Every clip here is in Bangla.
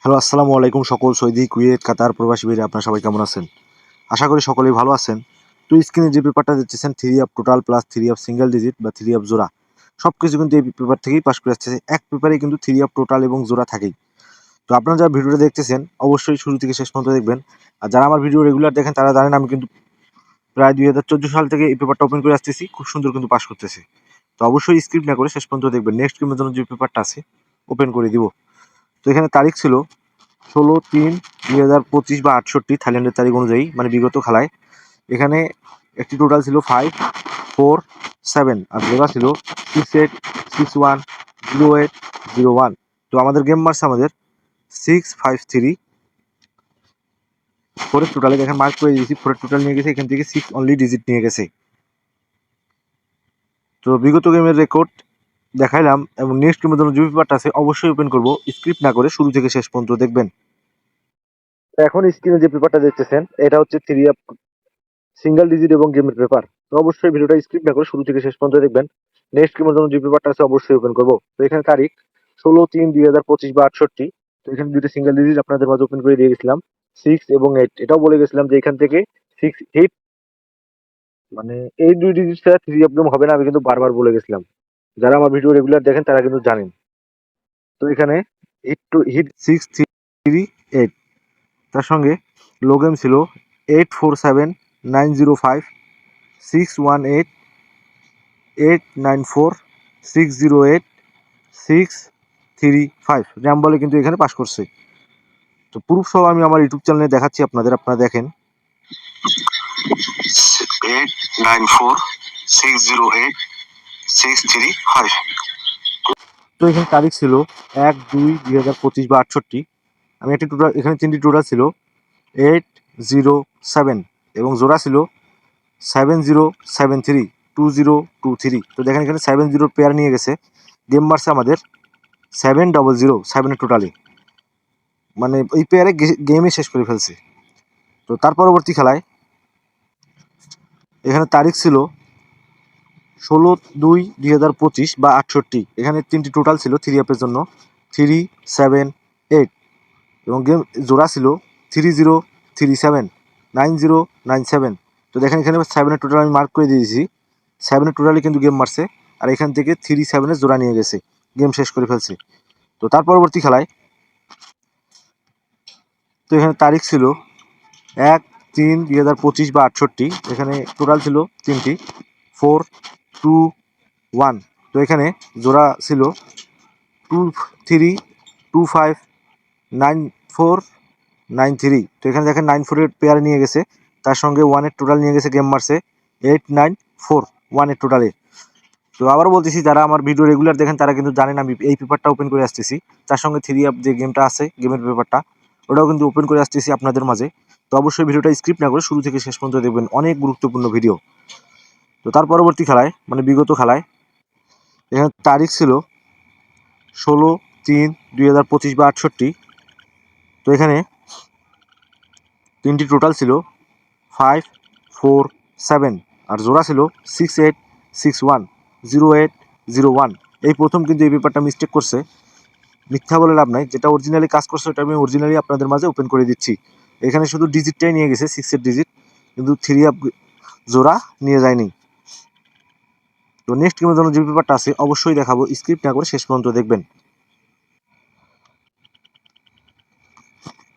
হ্যালো, আসসালামু আলাইকুম সকল সৌদি, কুয়েত, কাতার প্রবাসী ভাইরা, আপনারা সবাই কেমন আছেন? আশা করি সকলেই ভালো আছেন। তো স্ক্রিনে যে পেপারটা দেখতেছেন 3 of total plus 3 of single digit বা 3 অফ জোড়া, সবকিছু কিন্তু এই পেপার থেকেই পাস করে আসতেছে। এক পেপারে কিন্তু 3 অফ টোটাল এবং জোড়া থাকেই। তো আপনারা যারা ভিডিওটা দেখতেছেন অবশ্যই শুরু থেকে শেষ পর্যন্ত দেখবেন। আর যারা আমার ভিডিও রেগুলার দেখেন তারা জানেন আমি কিন্তু প্রায় 2014 সাল থেকে এই পেপারটা ওপেন করে আসতেছি, খুব সুন্দর কিন্তু পাস করতেছি। তো অবশ্যই স্কিপ না করে শেষ পর্যন্ত দেখবেন। নেক্সট গেমের জন্য যে পেপারটা আছে ওপেন করে দিব। তো এখানে তারিখ ছিল 16/3/2025 বা 68 থাইল্যান্ডের তারিখ অনুযায়ী, মানে বিগত খেলায়। এখানে একটি টোটাল ছিল 5, 4, 7 আর জোড়া ছিল 6, 8, 6, 1, 0, 8, 0, 1। তো আমাদের গেম মার্কস আমাদের 6, 5, 3, 4 টোটালে এখানে মার্ক করে দিয়েছি। 4 টোটাল নিয়ে গেছে, এখান থেকে 6 অনলি ডিজিট নিয়ে গেছে। তো বিগত গেমের রেকর্ড দেখাইলাম এবং নেক্সট গেমের জন্য যে পেপারটা আছে অবশ্যই ওপেন করবো, স্ক্রিপ্ট না করে শুরু থেকে শেষ পর্যন্ত দেখবেন। এখন স্ক্রিনে যে পেপারটা দেখতেছেন এটা হচ্ছে 3 সিঙ্গেল ডিজিট এবং গেমের পেপার। তো অবশ্যই ভিডিওটা স্কিপ না করে শুরু থেকে শেষ পর্যন্ত দেখবেন। নেক্সট গেমের জন্য যে পেপারটা আছে অবশ্যই ওপেন করবো। তো এখানে তারিখ 16/3/2025 বা 68। তো এখানে দুটো সিঙ্গেল ডিজিট আপনাদের মাঝে ওপেন করে দিয়ে গেছিলাম, 6 এবং 8। এটাও বলে গেছিলাম যে এখান থেকে 6, 8, মানে এই দুই ডিজিট ছাড়া 3 একদম হবে না, আমি কিন্তু বারবার বলে গেছিলাম। যারা আমার ভিডিও রেগুলার দেখেন তারা কিন্তু জানেন। তো এখানে হিট টু হিট 6, 3, 8, তার সঙ্গে লো গেম ছিল 847, 905, 618, 894, 608, 635 র্যাম বলে কিন্তু এখানে পাস করছে। তো প্রুফ সহ আমি আমার ইউটিউব চ্যানেলে দেখাচ্ছি আপনাদের, আপনারা দেখেন। 894, 608, 635। তো এখানে তারিখ ছিল 1/2/2025 বা 68। আমি একটি টোটাল, এখানে 3টি টোটাল ছিল 807 এবং জোড়া ছিল 7073, 2023। তো দেখেন এখানে 70 পেয়ার নিয়ে গেছে। গেম মারছে আমাদের 700, 7 টোটালি, মানে ওই পেয়ারে গেমে শেষ করে ফেলছে। তো তার পরবর্তী খেলায় এখানে তারিখ ছিল 16/2/2025 বা 68। এখানে 3টি টোটাল ছিল 3 অ্যাপের জন্য 378 এবং গেম জোড়া ছিল 3037, 9097। তো দেখেন এখানে 7 টোটাল আমি মার্ক করে দিয়েছি। 7 টোটালি কিন্তু গেম মারছে, আর এখান থেকে 37 জোড়া নিয়ে গেছে, গেম শেষ করে ফেলছে। তো তার পরবর্তী খেলায় তো এখানে তারিখ ছিল 1/3/2025 বা 68। এখানে টোটাল ছিল 3টি 4, 2, 1। তো এখানে জোড়া ছিল 2325, 9493। তো এখানে দেখেন 94 পেয়ার নিয়ে গেছে, তার সঙ্গে 1 টোটাল নিয়ে গেছে, গেম মারছে 894 1 টোটালে। তো আবার বলতেছি, যারা আমার ভিডিও রেগুলার দেখেন তারা কিন্তু জানেন আমি এই পেপারটা ওপেন করে আসতেছি। তার সঙ্গে 3 অ্যাপ যে গেমটা আছে, গেমের পেপারটা ওটাও কিন্তু ওপেন করে আসতেছি আপনাদের মাঝে। তো অবশ্যই ভিডিওটা স্কিপ না করে শুরু থেকে শেষ পর্যন্ত দেখবেন, অনেক গুরুত্বপূর্ণ ভিডিও। তো তার পরবর্তী খেলায়, মানে বিগত খেলায়, এখানে তারিখ ছিল 16/3/2025 বা 68। তো এখানে 3টি টোটাল ছিল 5, 4, 7 আর জোড়া ছিল 6861, 0801। এই প্রথম কিন্তু এই পেপারটা মিস্টেক করছে, মিথ্যা বলে লাভ নাই। যেটা অরিজিনালি কাজ করছে ওটা আমি অরিজিনালি আপনাদের মাঝে ওপেন করে দিচ্ছি। এখানে শুধু ডিজিটটাই নিয়ে গেছে, 6 ডিজিট, কিন্তু 3 আপ জোড়া নিয়ে যায়নি। তো নেক্সট গেমের জন্য যে পেপারটা আছে অবশ্যই দেখাবো, স্ক্রিপ্ট না করে শেষ পর্যন্ত দেখবেন।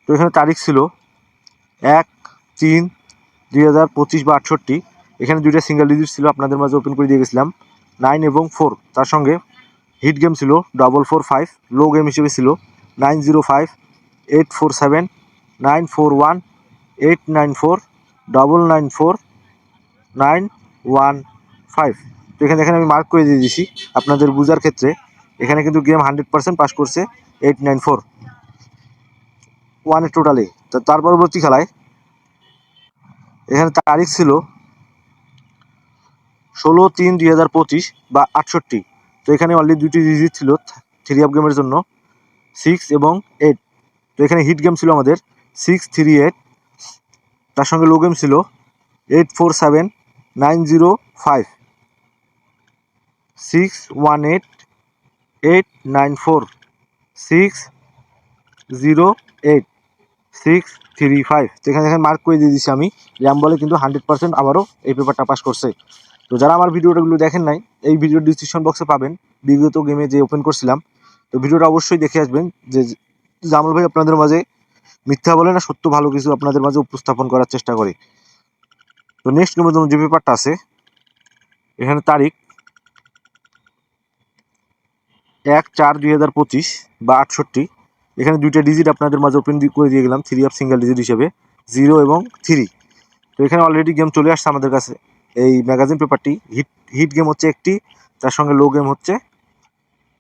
তো এখানে তারিখ ছিল 1/3/2025 বা 68। এখানে দুইটা সিঙ্গেল ডিজিট ছিল, আপনাদের মাঝে ওপেন করে দিয়ে গেছিলাম 9 এবং 4। তার সঙ্গে হিট গেম ছিল 445, লো গেম হিসেবে ছিল 905, 847, 941, 894, 994, 915। তো এখানে আমি মার্ক করে দিয়ে দিয়েছি আপনাদের বোঝার ক্ষেত্রে। এখানে কিন্তু গেম 100% পাস করছে 894 1 টোটালি। তো তার পরবর্তী খেলায় এখানে তারিখ ছিল 16/3/2025 বা 68। তো এখানে অলরেডি দুটি ডিজিট ছিল 3 আপ গেমের জন্য 6 এবং 8। তো এখানে হিট গেম ছিল আমাদের 638, তার সঙ্গে লো গেম ছিল 847, 905, 618, 894, 08635। তো এখানে মার্ক করে দিয়ে দিচ্ছি আমি, র্যাম বলে কিন্তু 100% আবারও এই পেপারটা পাস করছে। তো যারা আমার ভিডিওগুলো দেখেন নাই, এই ভিডিওর ডিসক্রিপশন বক্সে পাবেন বিগত গেমে যে ওপেন করছিলাম। তো ভিডিওটা অবশ্যই দেখে আসবেন, যে জামাল ভাই আপনাদের মাঝে মিথ্যা বলে না, সত্য ভালো কিছু আপনাদের মাঝে উপস্থাপন করার চেষ্টা করে। তো নেক্সট গেমের জন্য যে পেপারটা আছে, এখানে তারিখ 1/4/2025 বা 68। এখানে দুইটা ডিজিট আপনাদের মাঝে ওপেন করে দিয়ে গেলাম, 3 সিঙ্গেল ডিজিট হিসেবে 0 এবং 3। তো এখানে অলরেডি গেম চলে আসছে আমাদের কাছে। এই ম্যাগাজিন পেপারটি হিট গেম হচ্ছে একটি, তার সঙ্গে লো গেম হচ্ছে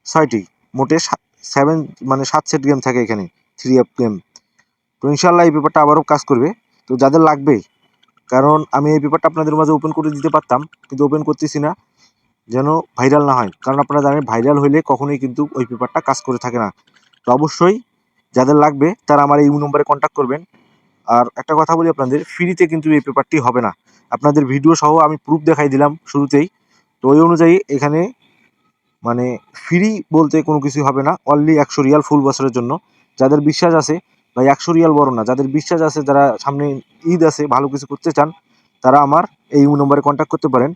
6টি, মোটে 7 সেট গেম থাকে এখানে, 3 গেম। তো ইনশাল্লাহ এই পেপারটা আবারও কাজ করবে। তো যাদের লাগবে, কারণ আমি এই পেপারটা আপনাদের মাঝে ওপেন করে দিতে পারতাম, কিন্তু ওপেন করতেছি না যেন ভাইরাল না হয়, কারণ আপনারা জানেন ভাইরাল হইলে কখনোই কিন্তু ওই পেপারটা কাজ করে থাকে না। তো অবশ্যই যাদের লাগবে তারা আমার এই নম্বরে কন্ট্যাক্ট করবেন। আর একটা কথা বলি আপনাদের, ফ্রিতে কিন্তু এই পেপারটি হবে না, আপনাদের ভিডিও সহ আমি প্রুফ দেখাই দিলাম শুরুতেই। তো ওই অনুযায়ী এখানে মানে ফ্রি বলতে কোনো কিছু হবে না, অনলি 100 রিয়াল ফুল বছরের জন্য। যাদের বিশ্বাস আছে, বা 100 রিয়াল বড় না, যাদের বিশ্বাস আছে, যারা সামনে ঈদ আছে, ভালো কিছু করতে চান, তারা আমার এই নম্বরে কন্ট্যাক্ট করতে পারেন,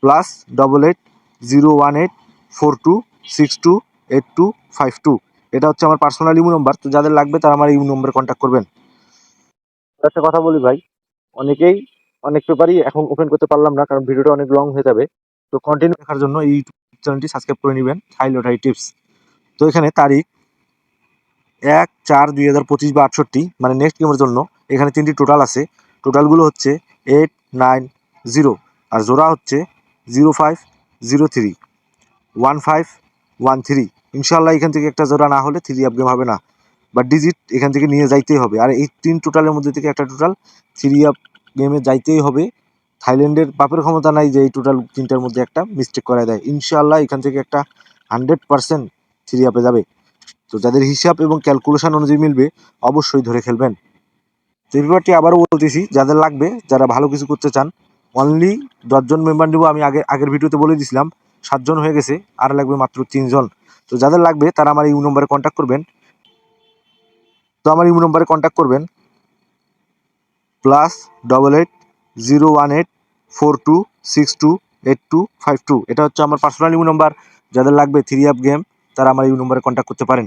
+88 01842628282। এটা হচ্ছে আমার পার্সোনাল ইমো নম্বর। তো যাদের লাগবে তারা আমার এই নম্বরে কন্ট্যাক্ট করবেন। একটা কথা বলি ভাই, অনেকেই অনেক পেপারই এখন ওপেন করতে পারলাম না, কারণ ভিডিওটা অনেক লং হয়ে যাবে। তো কন্টিনিউ দেখার জন্য এই ইউটিউব চ্যানেলটি সাবস্ক্রাইব করে নেবেন, হাই লটারি টিপস। তো এখানে তারিখ 1/4/2025 বা 68, মানে নেক্সট গেমের জন্য এখানে 3টি টোটাল আছে। টোটালগুলো হচ্ছে 890, আর জোড়া হচ্ছে 0503 1513। ইনশাল্লাহ এখান থেকে একটা জোড়া না হলে 3 গেম হবে না, বা ডিজিট এখান থেকে নিয়ে যাইতেই হবে। আর এই 3 টোটালের মধ্যে থেকে একটা টোটাল 3 গেমে যাইতেই হবে। থাইল্যান্ডের বাপের ক্ষমতা নাই যে এই টোটাল 3টার মধ্যে একটা মিস্টেক করা দেয়। ইনশাল্লাহ এখান থেকে একটা 100% 3 যাবে। তো যাদের হিসাব এবং ক্যালকুলেশন অনুযায়ী মিলবে, অবশ্যই ধরে খেলবেন। তো এই ব্যাপারটি আবারও বলতেছি, যাদের লাগবে, যারা ভালো কিছু করতে চান, অনলি 10 জন মেম্বার নেবো। আমি আগের ভিডিওতে বলে দিয়েছিলাম, 7 জন হয়ে গেছে, আর লাগবে মাত্র 3 জন। তো যাদের লাগবে তারা আমার এই নম্বরে কন্ট্যাক্ট করবেন। তো আমার এই নম্বরে কন্ট্যাক্ট করবেন, +88 01842628252। এটা হচ্ছে আমার পার্সোনাল ইমো নম্বর। যাদের লাগবে 3 গেম, তারা আমার এই নম্বরে কন্ট্যাক্ট করতে পারেন।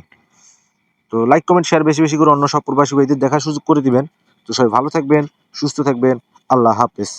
তো লাইক কমেন্ট শেয়ার বেশি বেশি করে অন্য সব প্রবাসী ভাইদের দেখার সুযোগ করে দিবেন। তো সবাই ভালো থাকবেন, সুস্থ থাকবেন। আল্লাহ হাফেজ।